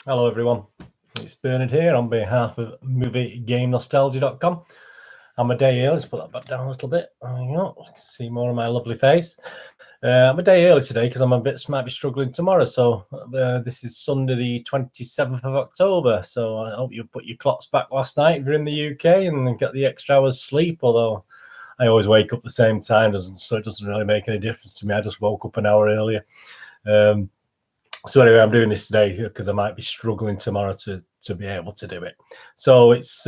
Hello everyone, it's Bernard here on behalf of MovieGameNostalgia.com. I'm a day early, let's put that back down a little bit. There you go, you can see more of my lovely face. I'm a day early today because might be struggling tomorrow. So this is Sunday the 27th of October. So I hope you put your clocks back last night if you're in the UK and get the extra hours sleep, although I always wake up the same time, so it doesn't really make any difference to me. I just woke up an hour earlier. So anyway, I'm doing this today because I might be struggling tomorrow to be able to do it. So it's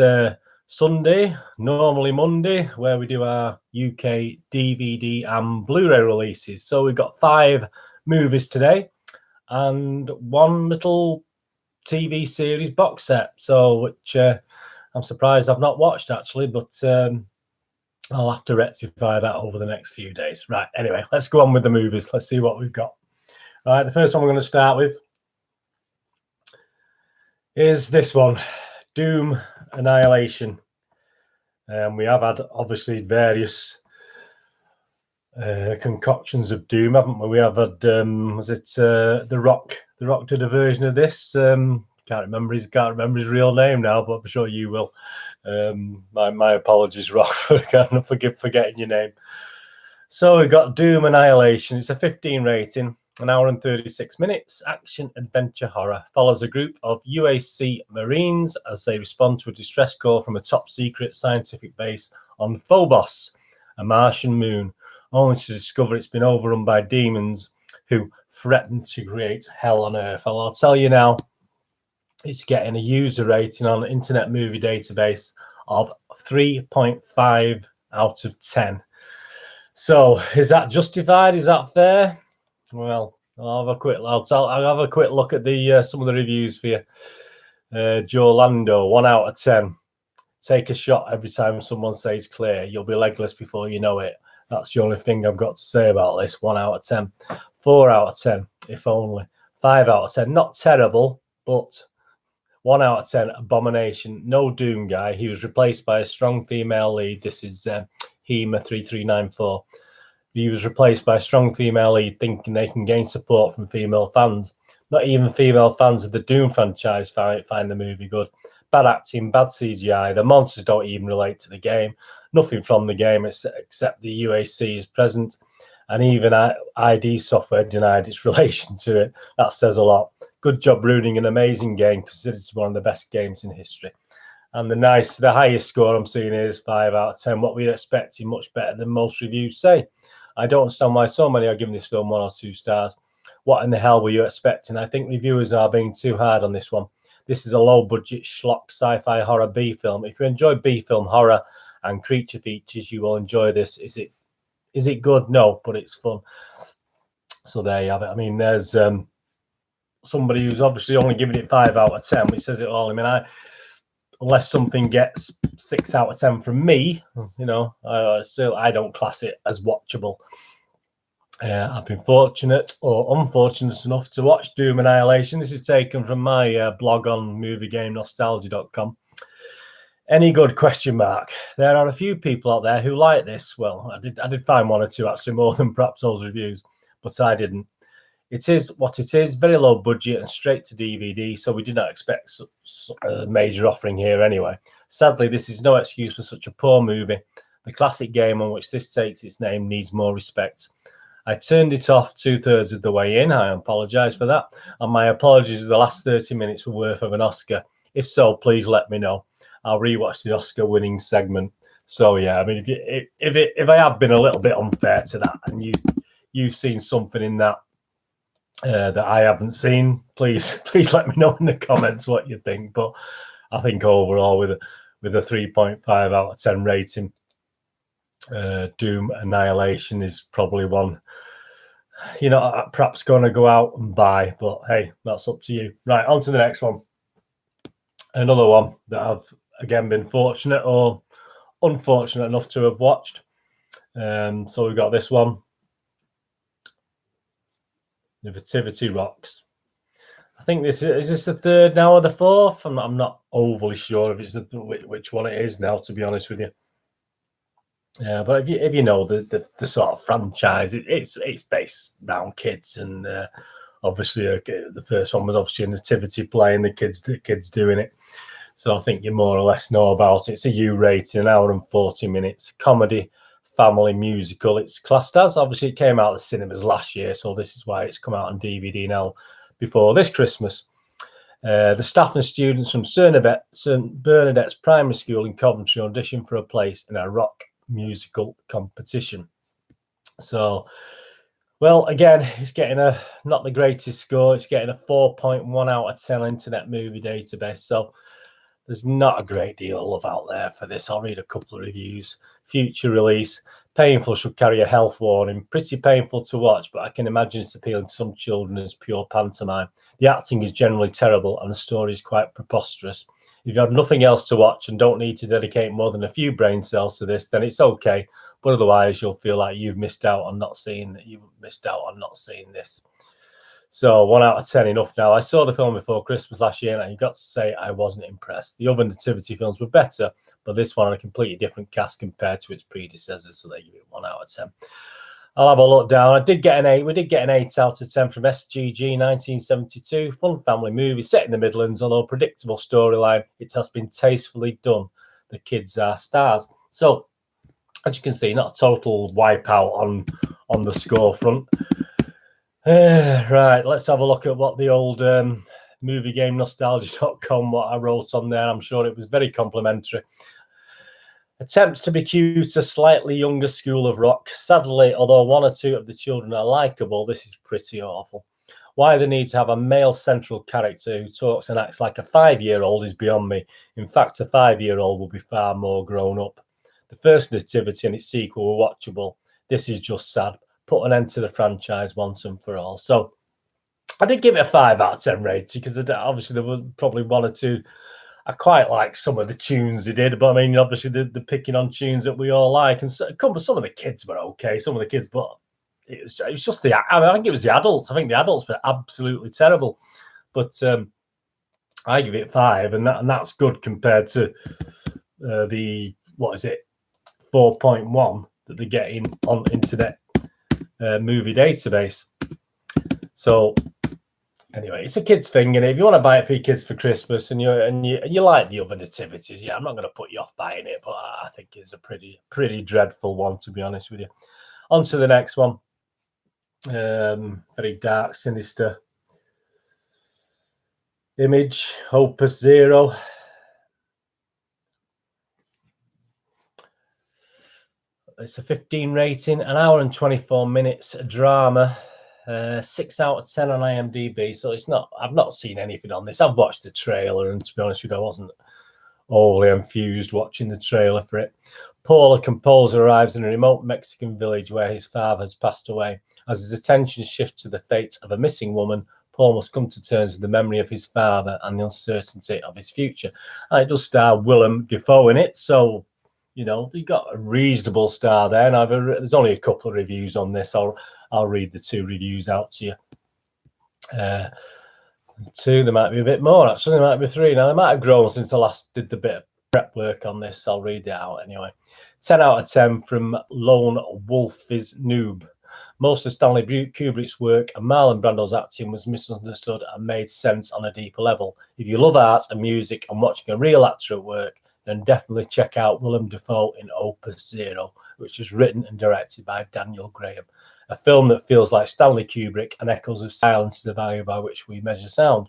Sunday, normally Monday, where we do our UK DVD and Blu-ray releases. So we've got 5 movies today and one little TV series box set. So which I'm surprised I've not watched actually, but I'll have to rectify that over the next few days. Right, anyway, let's go on with the movies. Let's see what we've got. All right, the first one we're going to start with is this one, Doom Annihilation. We have had obviously various concoctions of Doom, haven't we? We have had was it The Rock? The Rock did a version of this. Can't remember his real name now, but I'm sure you will. My apologies, Rock, for forgetting your name. So we've got Doom Annihilation. It's a 15 rating. An hour and 36 minutes, action, adventure, horror. Follows a group of UAC Marines as they respond to a distress call from a top-secret scientific base on Phobos, a Martian moon, only to discover it's been overrun by demons who threaten to create hell on Earth. I'll tell you now, it's getting a user rating on the Internet Movie Database of 3.5 out of 10. So, is that justified? Is that fair? Well, I'll have a quick look at the some of the reviews for you. Joe Lando, 1 out of 10. Take a shot every time someone says clear. You'll be legless before you know it. That's the only thing I've got to say about this. 1 out of 10. 4 out of 10, if only. 5 out of 10. Not terrible, but 1 out of 10. Abomination. No Doom guy. He was replaced by a strong female lead. This is HEMA3394. He was replaced by a strong female lead, thinking they can gain support from female fans. Not even female fans of the Doom franchise find the movie good. Bad acting, bad CGI. The monsters don't even relate to the game. Nothing from the game except the UAC is present. And even ID Software denied its relation to it. That says a lot. Good job ruining an amazing game, considered to be one of the best games in history. And the highest score I'm seeing here is 5 out of 10. What we're expecting, much better than most reviews say. I don't understand why so many are giving this film 1 or 2 stars. What in the hell were you expecting? I think reviewers are being too hard on this one. This is a low-budget schlock sci-fi horror B film. If you enjoy B film horror and creature features, you will enjoy this. Is it good? No, but it's fun. So there you have it. I mean, there's somebody who's obviously only giving it 5 out of 10, which says it all. I mean, unless something gets 6 out of 10 from me, you know, I don't class it as watchable. I've been fortunate or unfortunate enough to watch Doom Annihilation. This is taken from my blog on MovieGameNostalgia.com. Any good? Question mark. There are a few people out there who like this. Well, I did find 1 or 2 actually, more than perhaps those reviews, but I didn't. It is what it is, very low budget and straight to DVD, so we did not expect a major offering here anyway. Sadly, this is no excuse for such a poor movie. The classic game on which this takes its name needs more respect. I turned it off 2/3 of the way in. I apologise for that. And my apologies, the last 30 minutes were worth of an Oscar. If so, please let me know. I'll rewatch the Oscar-winning segment. So, yeah, I mean, if I have been a little bit unfair to that and you've seen something in that that I haven't seen, please let me know in the comments what you think. But I think overall, with a 3.5 out of 10 rating, Doom Annihilation is probably one, you know, perhaps going to go out and buy. But hey, that's up to you. Right, on to the next one. Another one that I've again been fortunate or unfortunate enough to have watched. So we've got this one. Nativity rocks. I think this is the 3rd now or the 4th. I'm not overly sure if it's which one it is now, to be honest with you. But if you know the sort of franchise, it's based around kids and obviously the first one was obviously a nativity play and the kids doing it. So I think you more or less know about it. It's a U rating, an hour and 40 minutes, comedy, family musical. It's classed as, obviously it came out of the cinemas last year, so this is why it's come out on DVD now before this Christmas. The staff and students from St Bernadette's Primary School in Coventry audition for a place in a rock musical competition. So, well, again, it's getting not the greatest score. It's getting a 4.1 out of 10 on Internet Movie Database. So there's not a great deal of love out there for this. I'll read a couple of reviews. Future release. Painful, should carry a health warning. Pretty painful to watch, but I can imagine it's appealing to some children as pure pantomime. The acting is generally terrible and the story is quite preposterous. If you have nothing else to watch and don't need to dedicate more than a few brain cells to this, then it's okay. But otherwise, you'll feel like you've missed out on not seeing this. So 1 out of 10 enough now. I saw the film before Christmas last year, and I got to say I wasn't impressed. The other nativity films were better, but this one had a completely different cast compared to its predecessors, so they give it 1 out of 10. I'll have a look down. We did get an 8 out of 10 from SGG 1972. Fun family movie set in the Midlands, although predictable storyline, it has been tastefully done. The kids are stars. So, as you can see, not a total wipeout on the score front. Right, let's have a look at what the old moviegamenostalgia.com, what I wrote on there. I'm sure it was very complimentary. Attempts to be cute, a slightly younger school of rock. Sadly, although 1 or 2 of the children are likeable, this is pretty awful. Why the need to have a male central character who talks and acts like a 5-year-old is beyond me. In fact, a 5-year-old will be far more grown up. The first Nativity and its sequel were watchable. This is just sad. Put an end to the franchise once and for all. So I did give it a 5 out of 10 rating because obviously there were probably 1 or 2. I quite like some of the tunes they did, but I mean, obviously they're picking on tunes that we all like, and some of the kids were okay. Some of the kids, but it was just I think it was the adults. I think the adults were absolutely terrible. But I give it 5, and that's good compared to the 4.1 that they're getting on Internet Movie Database. So. Anyway, it's a kids thing, and if you want to buy it for your kids for Christmas, and you like the other nativities, yeah, I'm not going to put you off buying it, but I think it's a pretty dreadful one, to be honest with you. On to the next one. Very dark, sinister image. Opus 0. It's a 15 rating, an hour and 24 minutes, a drama. 6 out of 10 on IMDb, so it's not. I've not seen anything on this. I've watched the trailer, and to be honest with you, I wasn't overly enthused watching the trailer for it. Paul, a composer, arrives in a remote Mexican village where his father has passed away. As his attention shifts to the fate of a missing woman, Paul must come to terms with the memory of his father and the uncertainty of his future. And it does star Willem Dafoe in it, so you know you got a reasonable star there. And there's only a couple of reviews on this. I'll read the 2 reviews out to you. 2, there might be a bit more, actually. There might be 3. Now, they might have grown since I last did the bit of prep work on this. I'll read it out anyway. 10 out of 10 from Lone Wolf is Noob. Most of Stanley Kubrick's work and Marlon Brando's acting was misunderstood and made sense on a deeper level. If you love art and music and watching a real actor at work, then definitely check out Willem Dafoe in Opus 0, which was written and directed by Daniel Graham. A film that feels like Stanley Kubrick and echoes of silence is the value by which we measure sound.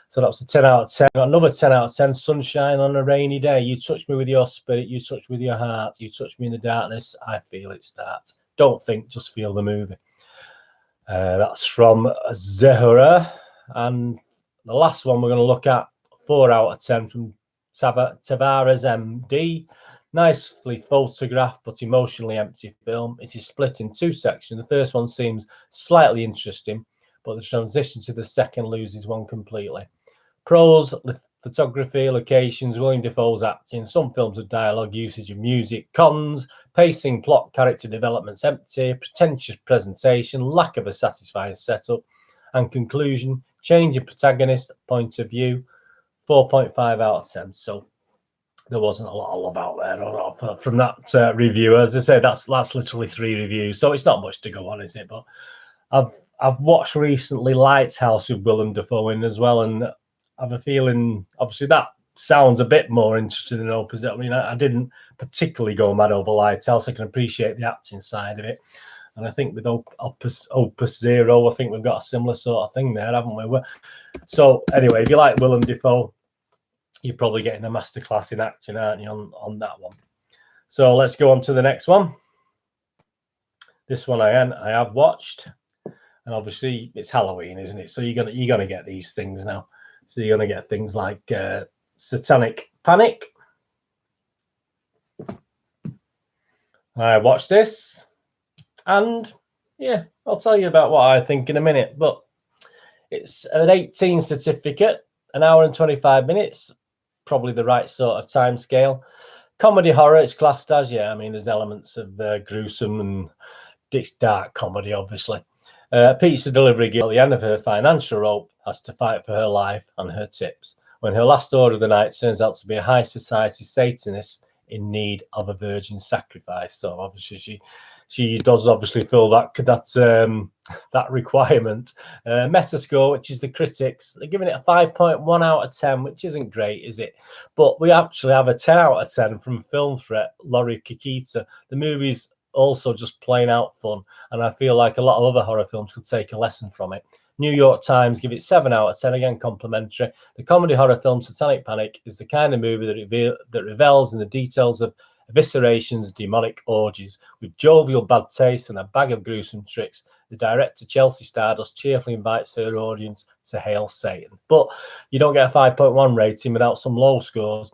So that was a 10 out of 10. Another 10 out of 10, Sunshine on a Rainy Day. You touch me with your spirit, you touch me with your heart, you touch me in the darkness, I feel it start. Don't think, just feel the movie. That's from Zehura. And the last one we're going to look at, 4 out of 10 from Tavares MD. Nicely photographed but emotionally empty film. It is split in 2 sections. The first one seems slightly interesting, but the transition to the second loses one completely. Pros, photography, locations, Willem Dafoe's acting, some films of dialogue, usage of music. Cons, pacing, plot, character development's empty, pretentious presentation, lack of a satisfying setup, and conclusion, change of protagonist, point of view. 4.5 out of 10. So there wasn't a lot of love out there from that review. As I say, that's literally 3 reviews, so it's not much to go on, is it? But I've watched recently Lighthouse with Willem Dafoe in as well, and I have a feeling, obviously, that sounds a bit more interesting than Opus. I mean, I didn't particularly go mad over Lighthouse. I can appreciate the acting side of it. And I think with Opus Zero, I think we've got a similar sort of thing there, haven't we? So anyway, if you like Willem Dafoe, you're probably getting a masterclass in acting, aren't you, on that one? So let's go on to the next one. This one I have watched, and obviously it's Halloween, isn't it? So you're gonna get these things now. So you're gonna get things like Satanic Panic. I watched this, and yeah, I'll tell you about what I think in a minute. But it's an 18 certificate, an hour and 25 minutes, probably the right sort of time scale. Comedy horror, it's classed as, yeah. I mean, there's elements of gruesome and it's dark comedy, obviously. Pizza delivery girl, at the end of her financial rope, has to fight for her life and her tips when her last order of the night turns out to be a high society Satanist in need of a virgin sacrifice. So obviously she does obviously fill that requirement. Metascore, which is the critics, they're giving it a 5.1 out of 10, which isn't great, is it? But we actually have a 10 out of 10 from Film Threat, Laurie Kikita. The movie's also just plain out fun, and I feel like a lot of other horror films could take a lesson from it. New York Times give it 7 out of 10, again complimentary. The comedy horror film Satanic Panic is the kind of movie that revels in the details of eviscerations, demonic orgies. With jovial bad taste and a bag of gruesome tricks, the director Chelsea Stardust cheerfully invites her audience to hail Satan. But you don't get a 5.1 rating without some low scores.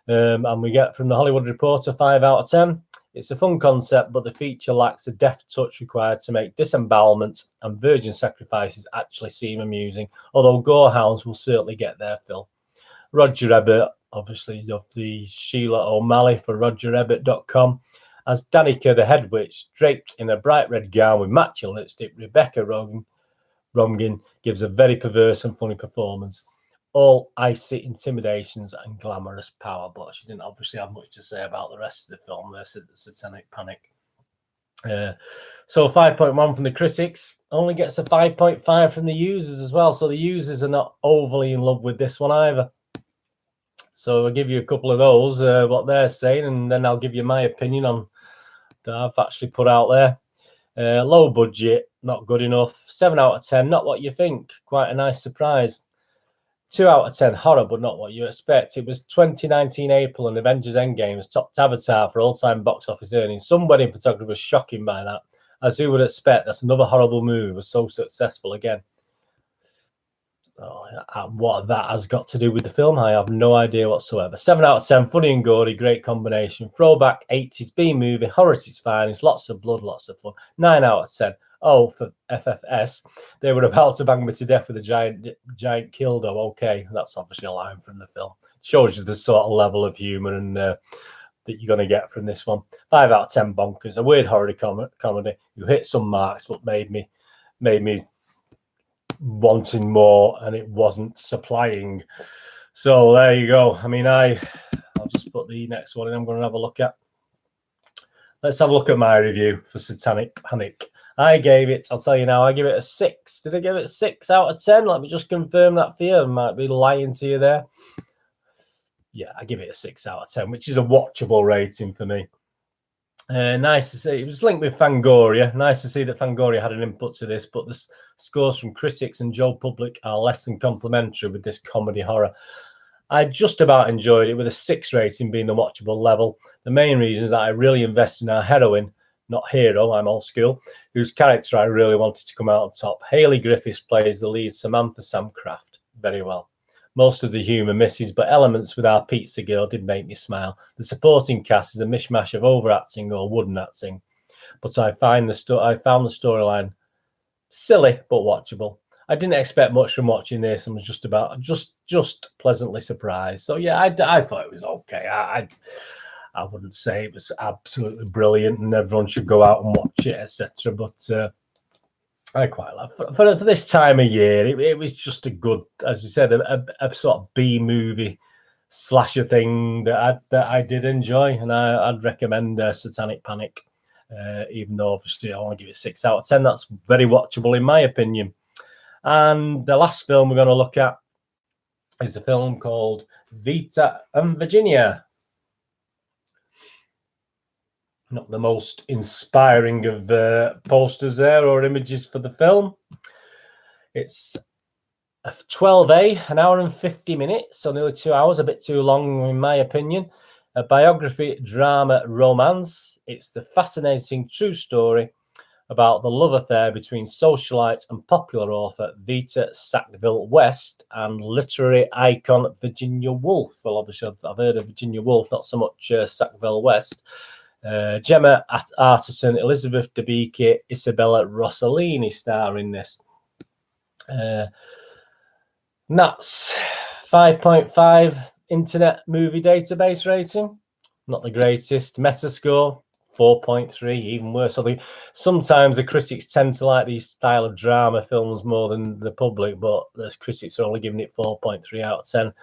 And we get from the Hollywood Reporter 5 out of 10. It's a fun concept, but the feature lacks the deft touch required to make disembowelments and virgin sacrifices actually seem amusing, although gorehounds will certainly get their fill. Roger Ebert, obviously, of the Sheila O'Malley for RogerEbert.com, as Danica the Head Witch, draped in a bright red gown with matching lipstick. Rebecca Romijn gives a very perverse and funny performance. All icy intimidations and glamorous power, but she didn't obviously have much to say about the rest of the film, the Satanic Panic. So 5.1 from the critics, only gets a 5.5 from the users as well. So the users are not overly in love with this one either. So I'll give you a couple of those, what they're saying, and then I'll give you my opinion on that I've actually put out there. Low budget, not good enough. 7 out of 10, not what you think. Quite a nice surprise. 2 out of 10, horror, but not what you expect. It was 2019 April, and Avengers Endgame was topped Avatar for all-time box office earnings. Some wedding photographers shocking by that, as who would expect that another horrible movie was so successful again. What that has got to do with the film, I have no idea whatsoever. 7 out of 10, funny and gory, great combination. Throwback 80s B-movie, horror at its finest, lots of blood, lots of fun. 9 out of 10. Oh, for FFS, they were about to bang me to death with a giant kildo. Okay, that's obviously a line from the film. Shows you the sort of level of humour and that you're going to get from this one. 5 out of 10, bonkers. A weird horror comedy. You hit some marks, but made me wanting more, and it wasn't supplying. So there you go. I mean, I'll just put the next one in. I'm going to have a look at. Let's have a look at my review for Satanic Panic. I gave it, I'll tell you now, I give it a 6. Did I give it a 6 out of 10? Let me just confirm that for you. I might be lying to you there. Yeah, I give it a 6 out of 10, which is a watchable rating for me. Nice to see. It was linked with Fangoria. Nice to see that Fangoria had an input to this, but the scores from critics and Joe Public are less than complimentary with this comedy horror. I just about enjoyed it, with a 6 rating being the watchable level. The main reason is that I really invested in our heroine, not hero, I'm old school, whose character I really wanted to come out on top. Hayley Griffith plays the lead Samantha Sam Craft very well. Most of the humour misses, but elements with our pizza girl did make me smile. The supporting cast is a mishmash of overacting or wooden acting, but I found the storyline silly but watchable. I didn't expect much from watching this, and was just pleasantly surprised. So yeah, I thought it was okay. I wouldn't say it was absolutely brilliant and everyone should go out and watch it, etc. But I quite like for this time of year. It was just a good, as you said, a sort of B movie slasher thing that I did enjoy, and I'd recommend Satanic Panic. even though obviously I want to give it 6 out of 10. That's very watchable in my opinion. And the last film we're going to look at is a film called Vita and Virginia. Not the most inspiring of posters there or images for the film. It's a 12A, an hour and 50 minutes, so nearly 2 hours, a bit too long in my opinion. A biography, drama, romance. It's the fascinating true story about the love affair between socialite and popular author Vita Sackville West and literary icon Virginia Woolf. Well, obviously I've heard of Virginia Woolf, not so much Sackville West. Gemma Arterton, Elizabeth Debicki, Isabella Rossellini star in this. That's 5.5 Internet Movie Database rating. Not the greatest. Metascore 4.3, even worse. So sometimes the critics tend to like these style of drama films more than the public, but the critics are only giving it 4.3 out of 10.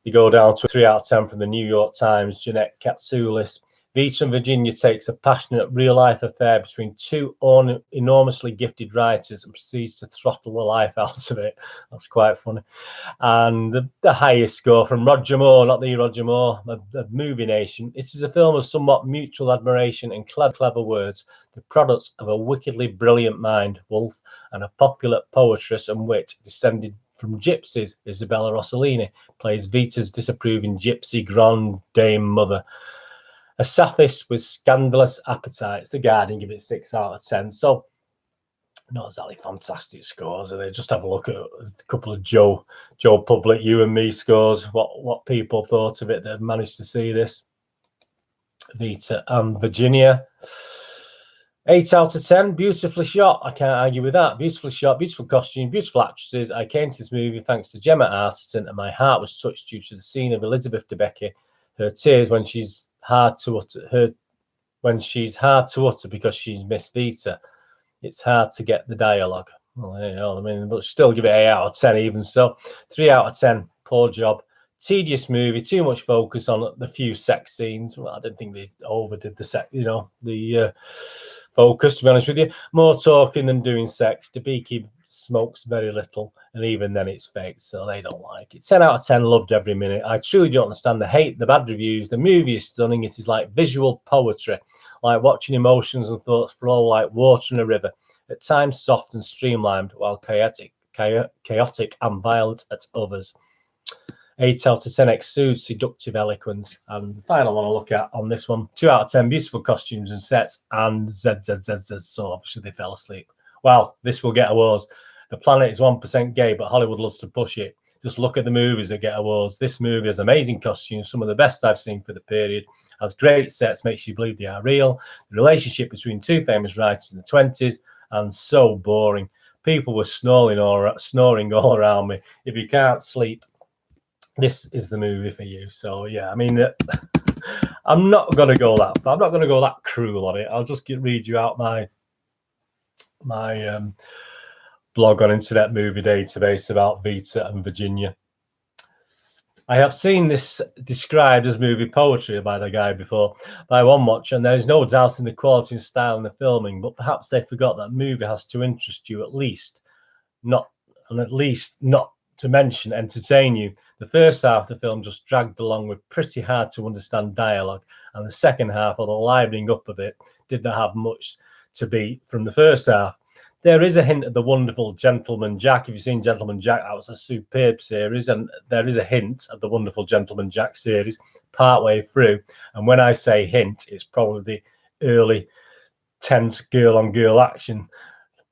You go down to a 3 out of 10 from the New York Times, Jeanette Katsoulis. Vita and Virginia takes a passionate real-life affair between two enormously gifted writers and proceeds to throttle the life out of it. That's quite funny. And the highest score from Roger Moore, not the Roger Moore, of Movie Nation. This is a film of somewhat mutual admiration and clever words, the products of a wickedly brilliant mind, Woolf, and a popular poetress and wit descended from gypsies. Isabella Rossellini plays Vita's disapproving gypsy grand dame mother. A sapphists with scandalous appetites. The Guardian give it 6 out of 10. So, not exactly fantastic scores. They just have a look at a couple of Joe Public, you and me scores. What people thought of it that have managed to see this. Vita and Virginia. 8 out of 10. Beautifully shot. I can't argue with that. Beautifully shot, beautiful costume, beautiful actresses. I came to this movie thanks to Gemma Arterton, and my heart was touched due to the scene of Elizabeth Debicki, her tears when she's hard to utter because she's Miss Vita. It's hard to get the dialogue. Well, you know, I mean, but still give it 8 out of 10 even so. 3 out of 10. Poor job. Tedious movie. Too much focus on the few sex scenes. Well, I don't think they overdid the sex. You know, the focus. To be honest with you, more talking than doing sex. Debicki smokes very little, and even then it's fake, so they don't like it. 10 out of 10. Loved every minute. I truly don't understand the hate, the bad reviews. The movie is stunning. It is like visual poetry, like watching emotions and thoughts flow like water in a river. At times soft and streamlined, while chaotic and violent at others. 8 out of 10 exudes seductive eloquence. And the final one I look at on this one, 2 out of 10 beautiful costumes and sets, and ZZZZ. So obviously they fell asleep. Well, this will get awards. The planet is 1% gay, but Hollywood loves to push it. Just look at the movies that get awards. This movie has amazing costumes, some of the best I've seen for the period. Has great sets, makes you believe they are real. The relationship between two famous writers in the 20s, and so boring. People were snoring all around me. If you can't sleep, this is the movie for you. So yeah, I mean, I'm not going to go that far. I'm not going to go that cruel on it. I'll just read you out my blog on Internet Movie Database about Vita and Virginia. I have seen this described as movie poetry by the guy before by one watch, and there is no doubt in the quality and style in the filming, but perhaps they forgot that movie has to interest you at least not to mention entertain you. The first half of the film just dragged along with pretty hard to understand dialogue, and the second half, although livening up a bit, did not have much to beat from the first half. There is a hint of the wonderful Gentleman Jack. If you've seen Gentleman Jack, that was a superb series, and there is a hint of the wonderful Gentleman Jack series partway through. And when I say hint, it's probably the early tense girl-on-girl action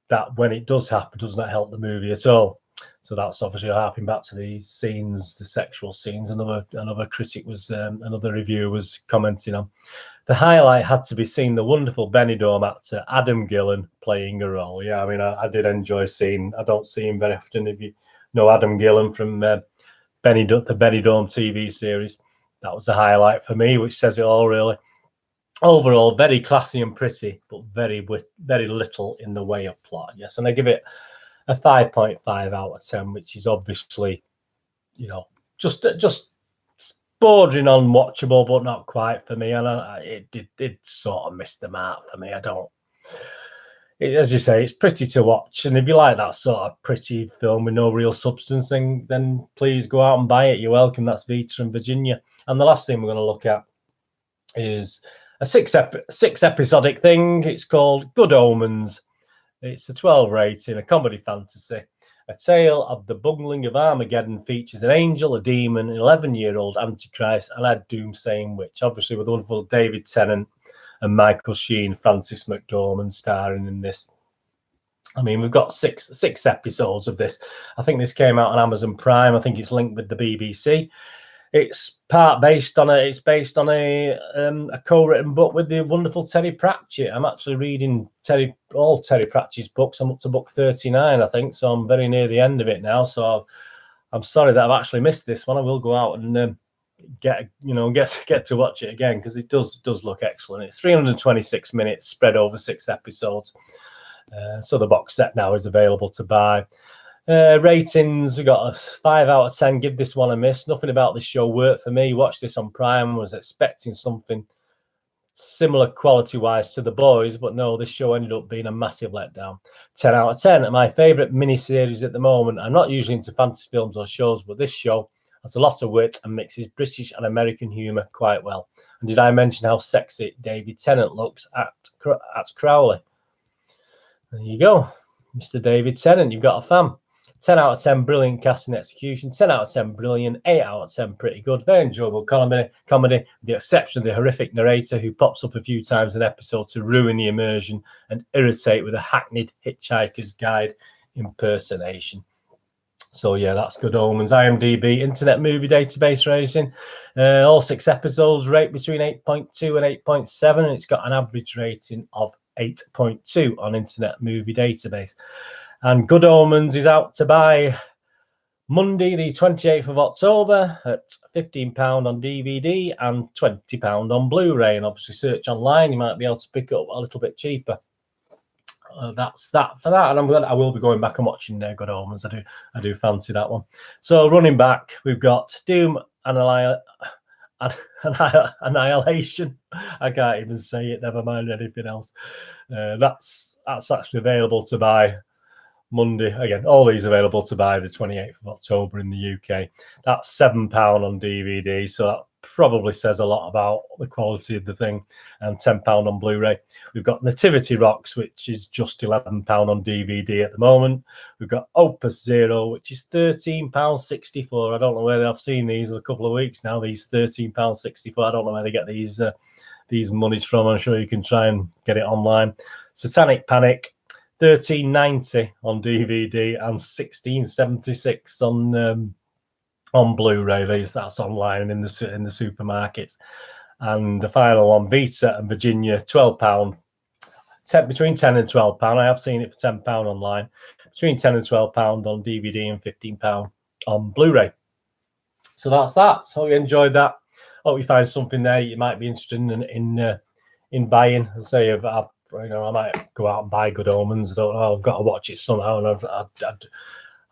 that, when it does happen, does not help the movie at all. So that's obviously harping back to the scenes, the sexual scenes. Another critic was, another reviewer was commenting on. The highlight had to be seeing the wonderful Benidorm actor Adam Gillen playing a role. Yeah, I mean, I did enjoy seeing. I don't see him very often. If you know Adam Gillen from the Benidorm TV series, that was the highlight for me, which says it all really. Overall, very classy and pretty, but very little in the way of plot. Yes, and I give it a 5.5 out of 10, which is obviously, you know, just bordering on watchable, but not quite for me. And it did sort of miss the mark for me. As you say, it's pretty to watch. And if you like that sort of pretty film with no real substance, then please go out and buy it. You're welcome. That's Vita and Virginia. And the last thing we're going to look at is a six episodic thing. It's called Good Omens. It's a 12 rating, a comedy fantasy. A Tale of the Bungling of Armageddon features an angel, a demon, an 11-year-old Antichrist, and a doomsaying witch. Obviously, with the wonderful David Tennant and Michael Sheen, Francis McDormand starring in this. I mean, we've got six episodes of this. I think this came out on Amazon Prime. I think it's linked with the BBC. It's based on a co-written book with the wonderful Terry Pratchett. I'm actually reading all Terry Pratchett's books. I'm up to book 39, I think, so I'm very near the end of it now. So I'm sorry that I've actually missed this one. I will go out and get to watch it again, because it does look excellent. It's 326 minutes spread over 6 episodes. So the box set now is available to buy. Ratings, we got a 5 out of 10. Give this one a miss. Nothing about this show worked for me. Watched this on Prime, was expecting something similar quality wise to The Boys, but no, this show ended up being a massive letdown. 10 out of 10. My favorite miniseries at the moment. I'm not usually into fantasy films or shows, but this show has a lot of wit and mixes British and American humour quite well. And did I mention how sexy David Tennant looks at Crowley? There you go, Mr. David Tennant. You've got a fan. 10 out of 10, brilliant casting execution. 10 out of 10, brilliant. 8 out of 10, pretty good. Very enjoyable comedy, with the exception of the horrific narrator who pops up a few times an episode to ruin the immersion and irritate with a hackneyed Hitchhiker's Guide impersonation. So yeah, that's Good Omens. IMDb, Internet Movie Database rating. All 6 episodes rate between 8.2 and 8.7. And it's got an average rating of 8.2 on Internet Movie Database. And Good Omens is out to buy Monday, the 28th of October at £15 on DVD and £20 on Blu-ray. And obviously search online, you might be able to pick it up a little bit cheaper. That's that for that. And I will be going back and watching Good Omens. I do fancy that one. So running back, we've got Doom, Annihilation. I can't even say it, never mind anything else. That's actually available to buy Monday. Again, all these available to buy the 28th of October in the UK. That's £7 on DVD, so that probably says a lot about the quality of the thing, and £10 on Blu-ray. We've got Nativity Rocks, which is just £11 on DVD at the moment. We've got Opus Zero, which is £13.64. I don't know where I've seen these in a couple of weeks now, these £13.64. I don't know where they get these monies from. I'm sure you can try and get it online. Satanic Panic, $13.90 on DVD and $16.76 on Blu-ray. That's online in the supermarkets. And the final one, Vita and Virginia, £12. Between £10 and £12. I have seen it for £10 online. Between £10 and £12 on DVD and £15 on Blu-ray. So that's that. Hope you enjoyed that. Hope you find something there you might be interested in buying. I say, I might go out and buy Good Omens. I don't know. I've got to watch it somehow, and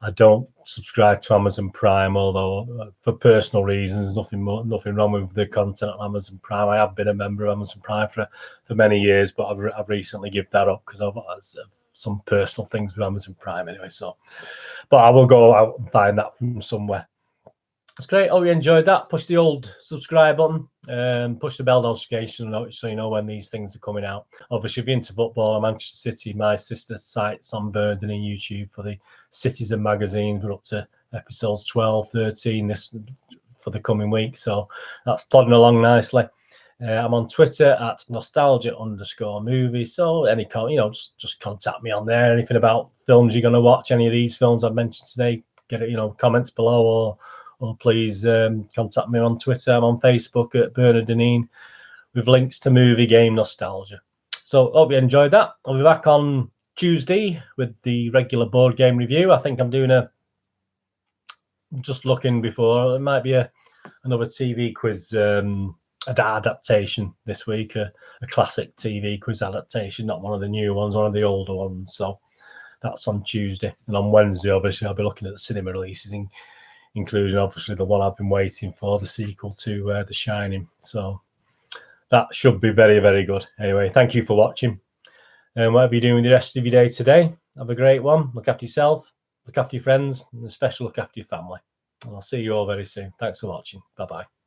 I don't subscribe to Amazon Prime, although for personal reasons, nothing wrong with the content on Amazon Prime. I have been a member of Amazon Prime for many years, but I've recently given that up because I've some personal things with Amazon Prime anyway. So, but I will go out and find that from somewhere. It's great. Oh, you enjoyed that? Push the old subscribe button, push the bell notification so you know when these things are coming out. Obviously, if you're into football, Manchester City, my sister site's on Burden and YouTube for the Citizen magazine. We're up to episodes 12, 13 for the coming week, so that's plodding along nicely. I'm on Twitter at nostalgia_movie. So any just contact me on there. Anything about films you're going to watch, any of these films I've mentioned today, get it, comments below, or please contact me on Twitter. I'm on Facebook at Bernard Deneen with links to Movie Game Nostalgia. So hope you enjoyed that. I'll be back on Tuesday with the regular board game review. I think I'm doing just looking before, it might be another TV quiz adaptation this week, a classic TV quiz adaptation, not one of the new ones, one of the older ones. So that's on Tuesday. And on Wednesday, obviously, I'll be looking at the cinema releases including obviously the one I've been waiting for, the sequel to The Shining. So that should be very, very good. Anyway, thank you for watching. And whatever you're doing with the rest of your day today, have a great one. Look after yourself, look after your friends, and especially look after your family. And I'll see you all very soon. Thanks for watching. Bye-bye.